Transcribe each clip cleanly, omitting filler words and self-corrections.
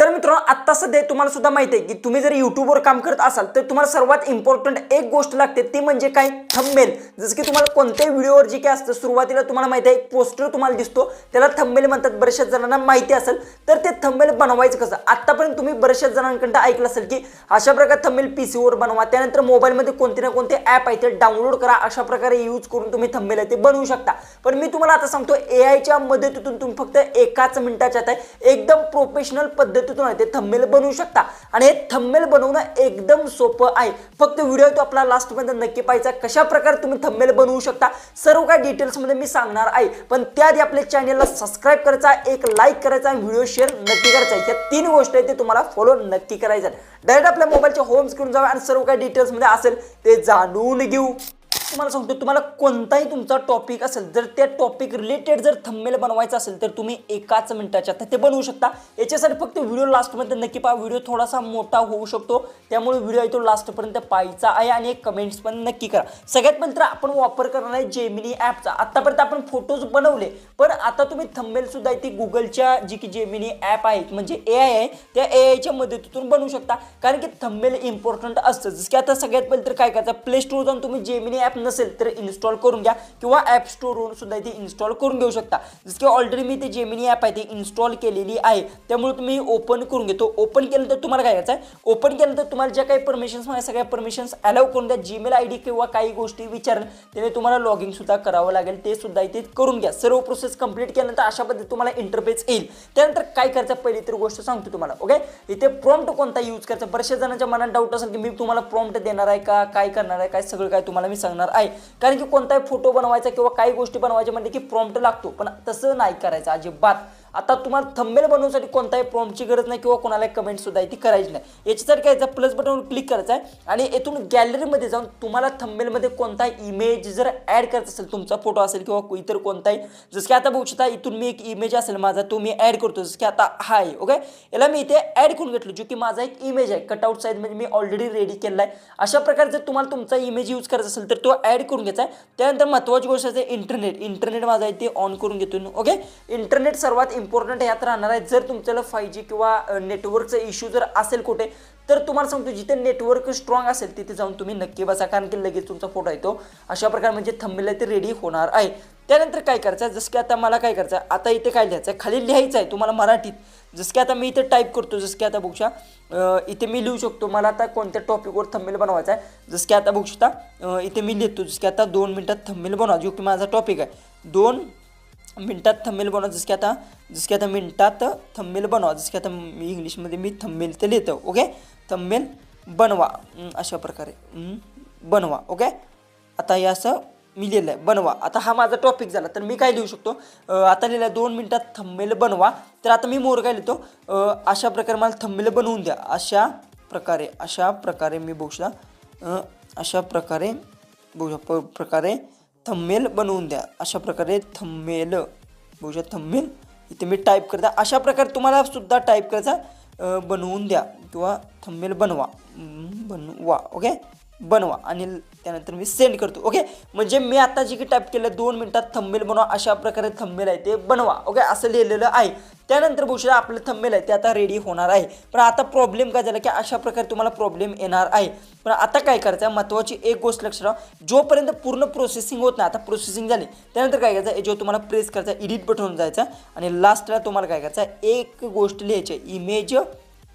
तर मित्रांनो आता सध्या तुम्हाला सुद्धा माहिती आहे की तुम्ही जर YouTubeवर काम करत असाल तर तुम्हाला सर्वात इम्पॉर्टंट एक गोष्ट लागते ती म्हणजे काय थंबनेल। जसं की तुम्हाला कोणत्याही व्हिडिओवर जे काय असतं सुरुवातीला तुम्हाला माहिती आहे एक पोस्टर तुम्हाला दिसतो त्याला थंबनेल म्हणतात। बऱ्याचशा जणांना माहिती असेल तर ते थंबनेल बनवायचं कसं। आतापर्यंत तुम्ही बऱ्याचशा जणांकडून ऐकलं असेल की अशा प्रकारे थंबनेल पीसीवर बनवा, त्यानंतर मोबाईलमध्ये कोणते ना कोणते ॲप आहे ते डाउनलोड करा, अशा प्रकारे यूज करून तुम्ही थंबनेल आहे ते बनवू शकता। पण मी तुम्हाला आता सांगतो एआयच्या मदतीतून तुम्ही फक्त एकाच मिनिटाच्या आत एकदम प्रोफेशनल पद्धतीतून ते थंबनेल बनवू शकता। आणि हे थंबनेल बनवणं एकदम सोपं आहे। फक्त व्हिडिओ तो आपला लास्ट पर्यंत नक्की पाहायचा, कशा प्रकारे तुम्ही थंबनेल बनवू शकता सर्व काही डिटेल्स मध्ये मी सांगणार आहे। पण त्याआधी आपल्या चॅनलला सबस्क्राइब करायचा, एक लाईक करायचा आणि व्हिडिओ शेअर नक्की करायचा। या तीन गोष्टी आहेत ते तुम्हाला फॉलो नक्की करायचं। डायरेक्ट आपल्या मोबाईलच्या होम स्क्रीन जावा आणि सर्व काही डिटेल्स मध्ये असेल ते जाणून घेऊ। तुम्हाला सांगतो तुम्हाला कोणताही तुमचा टॉपिक असेल जर त्या टॉपिक रिलेटेड जर थंबनेल बनवायचं असेल तर तुम्ही एकाच मिनिटाच्या ते बनवू शकता। याच्यासाठी फक्त व्हिडिओ लास्ट मध्ये नक्की पहा, व्हिडिओ थोडासा मोठा होऊ शकतो त्यामुळे व्हिडिओ आहे तो लास्ट पर्यंत पाहायचा आहे आणि एक कमेंट्स पण नक्की करा। सगळ्यात पहिले तर आपण वापर करणार आहे जेमिनी ॲपचा। आतापर्यंत आपण फोटोज बनवले पण आता तुम्ही थंबनेल सुद्धा ती गुगलच्या जी की जेमिनी ॲप आहे म्हणजे एआय आहे त्या एआयच्या मदतीतून बनवू शकता, कारण की थंबनेल इम्पॉर्टंट असतं। जसं की आता सगळ्यात पहिले तर काय करायचं, प्ले स्टोर जाऊन तुम्ही जेमिनी ॲप नसेल तर इन्स्टॉल करून घ्या किंवा ॲप स्टोरवरून सुद्धा ती इन्स्टॉल करून घेऊ शकता। जसं की ऑलरेडी मी ते जेमिनी ॲप आहे ती इन्स्टॉल केलेली आहे त्यामुळे तुम्ही ओपन करून घेतो। ओपन केल्यानंतर तुम्हाला काय करायचं आहे, ओपन केल्यानंतर तुम्हाला ज्या काही परमिशन्स आहेत सगळ्या परमिशन्स अलाउ करून द्या। जीमेल आयडी किंवा काही गोष्टी विचारेल त्याने तुम्हाला लॉग इन सुद्धा करावं लागेल, ते सुद्धा इथे करून घ्या। सर्व प्रोसेस कंप्लीट केल्यानंतर अशा पद्धतीने तुम्हाला इंटरफेस येईल। त्यानंतर काय करायचं पहिली तर गोष्ट सांगतो तुम्हाला, ओके। इथे प्रॉम्प्ट कोणता यूज करायचा, बऱ्याचशा जणांच्या मनात डाऊट असेल की मी तुम्हाला प्रॉम्प्ट देणार आहे का, काय करणार आहे, काय सगळं काय तुम्हाला मी सांगणार आहे। कारण की कोणताही फोटो बनवायचा किंवा काही गोष्टी बनवायच्या म्हणजे की प्रॉम्प्ट लागतो, पण तसं नाही करायचं अजिबात। आता तुम्हाला थंबनेल बनवण्यासाठी कोणताही प्रॉम्प्टची गरज नाही किंवा कोणाला कमेंट सुद्धा ती करायची नाही। याच्यासाठी काय करायचं, प्लस बटनवर क्लिक करायचं आहे आणि येथून गॅलरीमध्ये जाऊन तुम्हाला थंबनेलमध्ये कोणता इमेज जर ॲड करायचा असेल, तुमचा फोटो असेल किंवा इतर कोणताही, जसं की आता बघू शकता इथून मी एक इमेज असेल माझा तो मी ॲड करतो। जसं की आता हा आहे, ओके। याला मी इथे ॲड करून घेतलो जो की माझा एक इमेज आहे, कटआउट साईज म्हणजे मी ऑलरेडी रेडी केलेला आहे। अशा प्रकारे जर तुम्हाला तुमचा इमेज यूज करायचा असेल तर तो ॲड करून घ्यायचा आहे। त्यानंतर महत्त्वाची गोष्ट आहे इंटरनेट माझा इथे ऑन करून घेतो, ओके। इंटरनेट सर्वात इम्पॉर्टंट यात राहणार आहे। जर तुमच्याला 5G किंवा नेटवर्कचा इश्यू जर असेल कुठे तर तुम्हाला सांगतो जिथे नेटवर्क स्ट्रॉंग असेल तिथे जाऊन तुम्ही नक्की बसा, कारण की लगेच तुमचा फोटो आहे तो अशा प्रकारे म्हणजे थंबनेल ते रेडी होणार आहे। त्यानंतर काय करायचं, जसं की आता मला काय करायचं, आता इथे काय लिहायचं आहे, खाली लिहायचं आहे तुम्हाला मराठीत। जसं की आता मी इथे टाईप करतो, जसं की आता बघू शकता इथे मी लिहू शकतो मला आता कोणत्या टॉपिकवर थंबनेल बनवायचा आहे। जसं की आता बघू शकता इथे मी लिहितो, जसं की आता 2 मिनिटात थंबनेल बनवा जो की माझा टॉपिक आहे। 2 मिनिटात थंबनेल बनवा, जसं की आता मिनिटात थंबनेल बनवा, जसं की आता मी इंग्लिशमध्ये मी थंबनेल ते लिहितो, ओके। थंबनेल बनवा अशा प्रकारे बनवा, ओके। आता हे असं मी लिहिलं आहे बनवा। आता हा माझा टॉपिक झाला तर मी काय लिहू शकतो, आता लिहिलं 2 मिनिटात थंबनेल बनवा। तर आता मी मोर काय लिहितो, अशा प्रकारे मला थंबनेल बनवून द्या, अशा प्रकारे मी बघू शकता अशा प्रकारे थंबनेल बनवून द्या, अशा प्रकारे थंबनेल बघू शकता थंबनेल इथे मी टाईप करता। अशा प्रकारे तुम्हाला सुद्धा टाईप करायचा बनवून द्या किंवा थंबनेल बनवा, ओके, बनवा आणि त्यानंतर मी सेंड करतो, ओके। म्हणजे मी आता जे की टाईप केलं 2 मिनिटात थंबनेल बनवा अशा प्रकारे थंबनेल आहे ते बनवा, ओके, असं लिहिलेलं आहे। त्यानंतर बघू शकता आपलं थंबनेल आहे ते आता रेडी होणार आहे। पण आता प्रॉब्लेम काय झाला की अशा प्रकारे तुम्हाला प्रॉब्लेम येणार आहे। पण आता काय करायचं, महत्त्वाची एक गोष्ट लक्षात ठेवा, जोपर्यंत पूर्ण प्रोसेसिंग होत नाही, आता प्रोसेसिंग झाली त्यानंतर काय करायचं, जो तुम्हाला प्रेस करायचा एडिट बटन जायचं आणि लास्टला तुम्हाला काय करायचं एक गोष्ट लिहायची इमेज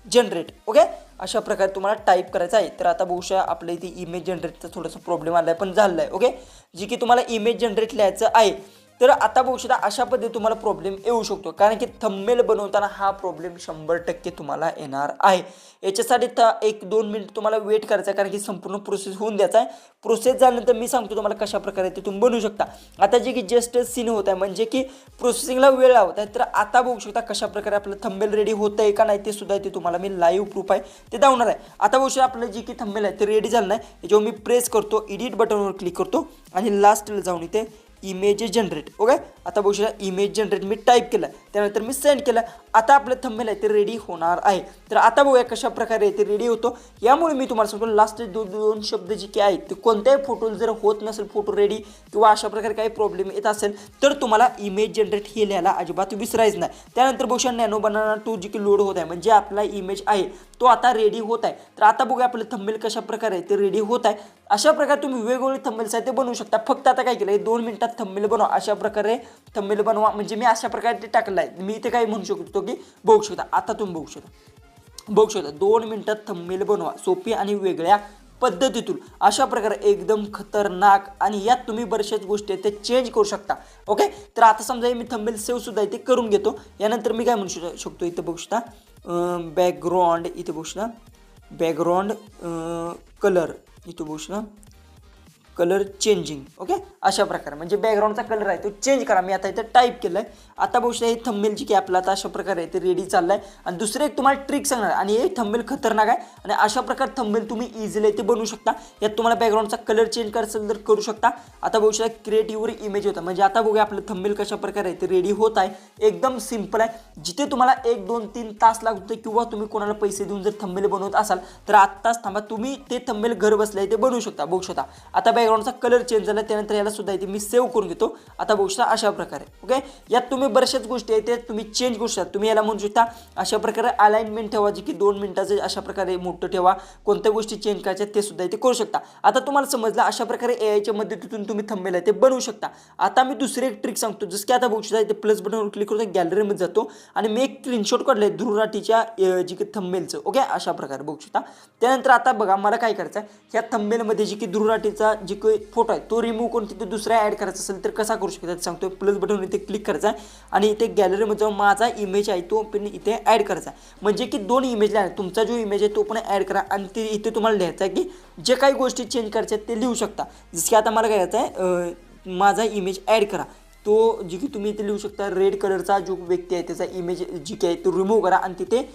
जनरेट, ओके। अशा प्रकारे तुम्हाला टाईप करायचं आहे। तर आता बघू शकता आपल्या इथे इमेज जनरेटचा थोडासा प्रॉब्लेम आला आहे पण झालं आहे, ओके। जी की तुम्हाला इमेज जनरेट लिहायचं आहे। तर आता बघू शकता अशा पद्धतीने तुम्हाला प्रॉब्लेम येऊ शकतो, कारण की थंबनेल बनवताना हा प्रॉब्लेम 100% तुम्हाला येणार आहे। याच्यासाठी 1-2 मिनिट तुम्हाला वेट करायचा आहे, कारण की संपूर्ण प्रोसेस होऊन द्यायचा आहे। प्रोसेस झाल्यानंतर मी सांगतो तुम्हाला कशा प्रकारे ते तुम्ही बनवू शकता। आता जे की जस्ट सीन होत आहे म्हणजे की प्रोसेसिंगला वेळ लावत आहे, तर आता बघू शकता कशा प्रकारे आपलं थंबनेल रेडी होतं आहे का नाही ते सुद्धा ते तुम्हाला मी लाईव्ह प्रूफ आहे ते दाखवणार आहे। आता बघू शकता आपलं जे की थंबनेल आहे ते रेडी झालं नाही, याच्यावर मी प्रेस करतो, एडिट बटनवर क्लिक करतो आणि लास्टला जाऊन इथे इमेज जनरेट. ओके, आता बघू शकता इमेज जनरेट मी टाईप केलं, त्यानंतर मी सेंड केलं. आता आपलं थंबनेल आहे ते रेडी होणार आहे. तर आता बघूया कशा प्रकारे ते रेडी होतो. यामुळे मी तुम्हाला सांगतो लास्ट दोन शब्द जे की आहेत ते कोणत्याही फोटो जर होत नसेल फोटो रेडी किंवा अशा प्रकारे काही प्रॉब्लेम येत असेल तर तुम्हाला इमेज जनरेट हे लिहायला अजिबात विसरायचं नाही. त्यानंतर बघू शकता नॅनो बनाना 2 जी की लोड होत आहे, म्हणजे आपला इमेज आहे तो आता रेडी होत आहे. तर आता बघूया आपलं थंबनेल कशा प्रकारे ते रेडी होत आहे. अशा प्रकारे तुम्ही वेगवेगळे थंबनेल्स आहेत ते बनवू शकता. फक्त आता काय केलं 2 मिनिटात थंबनेल बनवा, अशा प्रकारे थंबनेल बनवा. म्हणजे मी अशा प्रकारे ते टाकलं आहे. मी इथे काय म्हणू शकतो की बघू शकता, आता तुम्ही बघू शकता 2 मिनिटात थंबनेल बनवा, सोपी आणि वेगळ्या पद्धतीतून. अशा प्रकारे एकदम खतरनाक, आणि यात तुम्ही बऱ्याचशाच गोष्टी आहेत ते चेंज करू शकता. ओके, तर आता समजा मी थंबनेल सेव्ह सुद्धा इथे करून घेतो. यानंतर मी काय म्हणू शकतो इथं बघू शकता बॅकग्राऊंड, इथे बघू शकता बॅकग्राऊंड कलर, इथं बघू शकता कलर चेंजिंग. ओके, अशा प्रकारे म्हणजे बॅकग्राऊंडचा कलर आहे तो चेंज करा. मी आता इथं टाईप केलं आहे. आता बघू शकता हे थंबनेल जी की आपलं आता अशा प्रकारे ते रेडी चाललं आहे. आणि दुसरं एक तुम्हाला ट्रिक सांगणार, आणि हे थंबनेल खतरनाक आहे, आणि अशा प्रकारे थंबनेल तुम्ही इझिली ते बनवू शकता. यात तुम्हाला बॅकग्राऊंडचा कलर चेंज करायचा असेल तर करू शकता. आता बघू शकता क्रिएट युअर इमेज होता, म्हणजे आता बघूया आपलं थंबनेल कशा प्रकारे ते रेडी होत आहे. एकदम सिम्पल आहे. जिथे तुम्हाला 1, 2, 3 तास लागतो किंवा तुम्ही कोणाला पैसे देऊन जर थंबनेल बनवत असाल तर आत्ताच थांबा, तुम्ही ते थंबनेल घर बसल्या ते बनवू शकता. बघू शकता आता बॅकग्राऊंडचा कलर चेंज झाला, त्यानंतर याला सुद्धा इथे मी सेव्ह करून घेतो. आता बघू शकता अशा प्रकारे. ओके, यात तुम्ही बऱ्याचशाच गोष्टी आहेत ते तुम्ही चेंज करू शकता. तुम्ही याला म्हणू शकता अशा प्रकारे अलाइनमेंट ठेवा, जी की 2 मिनिटाचं अशा प्रकारे मोठं ठेवा. कोणत्या गोष्टी चेंज करायच्या ते सुद्धा इथे करू शकता. आता तुम्हाला समजलं अशा प्रकारे एआयच्या मदतीतून तुम्ही थंबनेल आहे ते बनवू शकता. आता मी दुसरी एक ट्रिक सांगतो, जसं की आता बघू शकता इथे प्लस बटनवर क्लिक करून गॅलरीमध्ये जातो आणि मी एक स्क्रीनशॉट काढले ध्रुव राठीच्या जी की थंबनेलचं. ओके, अशा प्रकारे बघू शकता. त्यानंतर आता बघा मला काय करायचं आहे, ह्या थंबनेलमध्ये जी की ध्रुव राठीचा जी काही फोटो आहे तो रिमूव्ह करून तिथे दुसरा ॲड करायचा असेल तर कसा करू शकता सांगतो. प्लस बटन इथे क्लिक करायचा आहे आणि इथे गॅलरीमध्ये जाऊन माझा इमेज आहे तो पण इथे ॲड करायचा आहे. म्हणजे की 2 इमेज आहे, तुमचा जो इमेज आहे तो पण ॲड करा आणि ते इथे तुम्हाला लिहायचं आहे की जे काही गोष्टी चेंज करायच्या आहेत ते लिहू शकता. जसं की आता मला काय करायचं आहे, माझा इमेज ॲड करा, तो जी की तुम्ही इथे लिहू शकता रेड कलरचा जो व्यक्ती आहे त्याचा इमेज जी की आहे तो रिमूव्ह करा आणि तिथे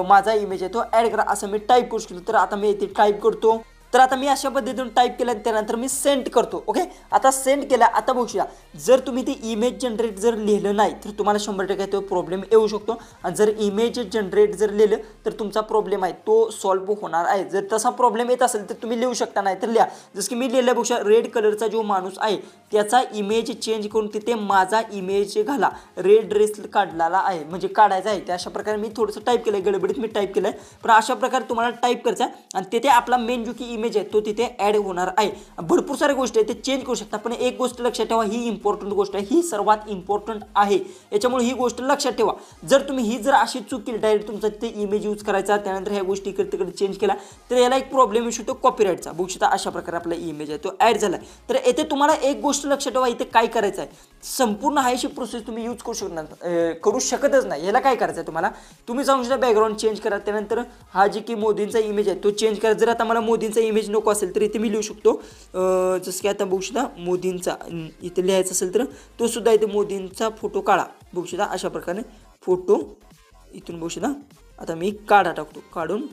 माझा इमेज आहे तो ॲड करा असं मी टाईप करू शकतो. तर आता मी इथे टाईप करतो. तर आता मी अशा पद्धतीने टाईप केलं, त्यानंतर मी सेंड करतो. ओके, आता सेंड केला. आता बघूया जर तुम्ही ते इमेज जनरेट जर लिहिलं नाही तर तुम्हाला 100% तो प्रॉब्लेम येऊ शकतो. आणि जर इमेज जनरेट जर लिहिलं तर तुमचा प्रॉब्लेम आहे तो सॉल्व्ह होणार आहे. जर तसा प्रॉब्लेम येत असेल तर तुम्ही लिहू शकता, नाही तर लिहा. जसं की मी लिहिलं बघूया रेड कलरचा जो माणूस आहे त्याचा इमेज चेंज करून तिथे माझा इमेज घाला, रेड ड्रेस काढलेला आहे म्हणजे काढायचा आहे. त्या अशा प्रकारे मी थोडंसं टाईप केलं, गडबडीत मी टाईप केलं आहे. पण अशा प्रकारे तुम्हाला टाईप करायचं आहे आणि तिथे आपला मेन जो की इमेज आहे तो तिथे ॲड होणार आहे. भरपूर साऱ्या गोष्टी आहेत ते चेंज करू शकता. पण एक गोष्ट लक्षात ठेवा, ही इम्पॉर्टंट गोष्ट आहे, ही सर्वात इम्पॉर्टंट आहे. याच्यामुळे ही गोष्ट लक्षात ठेवा. जर तुम्ही ही जर अशी चूक केली डायरेक्ट तुमचा ते इमेज यूज करायचा त्यानंतर ह्या गोष्टी इकडे तिकडे चेंज केला तर याला एक प्रॉब्लेम येऊ शकतो कॉपीराईटचा. बघू शकता अशा प्रकारे आपला इमेज आहे तो ॲड झाला. तर येथे तुम्हाला एक गोष्ट लक्षात ठेवा, इथे काय करायचं आहे, संपूर्ण हायशी प्रोसेस तुम्ही यूज करू शकतच नाही. याला काय करायचं आहे तुम्हाला, तुम्ही जाऊन शकता बॅकग्राऊंड चेंज करा, त्यानंतर हा जी की मोदींचा इमेज आहे तो चेंज करा. जर आता मला मोदींचा इमेज नको असेल तर इथे मी लिहू शकतो जसं की आता बघू शकता मोदींचा इथे लिहायचं असेल तर तो सुद्धा इथे मोदींचा फोटो काढा. बघू शकता अशा प्रकारे फोटो इथून बघू शकता. आता मी काढून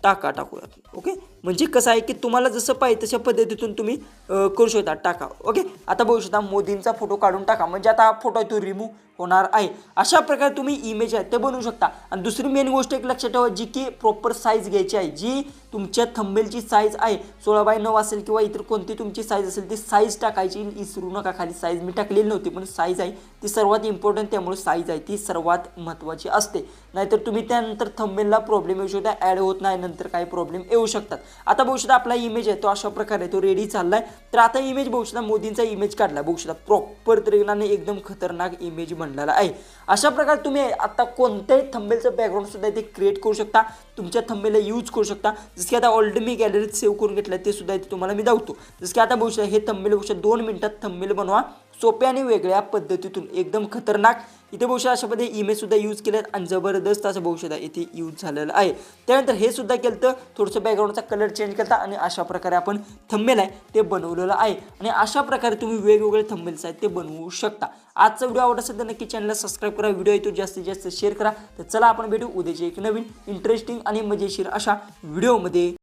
टाकूया. ओके, म्हणजे कसं आहे की तुम्हाला जसं पाहिजे तशा पद्धतीतून तुम्ही करू शकता, टाका. ओके, आता बघू शकता मोदींचा फोटो काढून टाका, म्हणजे आता हा फोटो आहे तो रिमूव्ह होणार आहे. अशा प्रकारे तुम्ही इमेज आहे ते बनवू शकता. आणि दुसरी मेन गोष्ट एक लक्षात ठेवा, जी की प्रॉपर साईज घ्यायची आहे. जी तुमच्या थंबनेलची साईज आहे 16:9 असेल किंवा इतर कोणती तुमची साईज असेल ती साईज टाकायची, विसरू नका. खाली साईज मी टाकलेली नव्हती पण साईज आहे ती सर्वात इम्पॉर्टंट, त्यामुळे साईज आहे ती सर्वात महत्त्वाची असते. नाहीतर तुम्ही त्यानंतर थंबनेलला प्रॉब्लेम येऊ शकता, ॲड होत नाही, नंतर काही प्रॉब्लेम येऊ शकतात. आता बघू शकता आपला इमेज आहे तो अशा प्रकारे तो रेडी चाललाय. तर आता इमेज बघू शकता मोदींचा इमेज काढला. बघू शकता प्रॉपर तरीने एकदम खतरनाक इमेज बनलेला आहे. अशा प्रकारे तुम्ही आता कोणत्याही थंबनेलचं बॅकग्राऊंड सुद्धा इथे क्रिएट करू शकता, तुमच्या थंबनेलला यूज करू शकता. जसं की आता ऑलरेडी मी गॅलरीत सेव्ह करून घेतलं ते सुद्धा इथे तुम्हाला मी दाखवतो. जसं की आता बघू शकता हे थंबनेल बघू शकता 2 मिनिटात थंबनेल बनवा, सोप्या आणि वेगळ्या पद्धतीतून एकदम खतरनाक. इथे बघू शकता अशा पद्धतीने इमेज सुद्धा यूज केले आणि जबरदस्त असं बघू शकता इथे यूज झालेलं आहे. त्यानंतर हे सुद्धा केलं तर थोडंसं बॅकग्राऊंडचा कलर चेंज करता आणि अशा प्रकारे आपण थंबनेल आहे ते बनवलेलं आहे. आणि अशा प्रकारे तुम्ही वेगवेगळे थंबनेल्स आहेत ते बनवू शकता. आजचा व्हिडिओ आवडत असेल तर नक्की चॅनलला सबस्क्राईब करा, व्हिडिओ येतो जास्तीत जास्त शेअर करा. तर चला आपण भेटू उद्याचे एक नवीन इंटरेस्टिंग आणि मजेशीर अशा व्हिडिओमध्ये.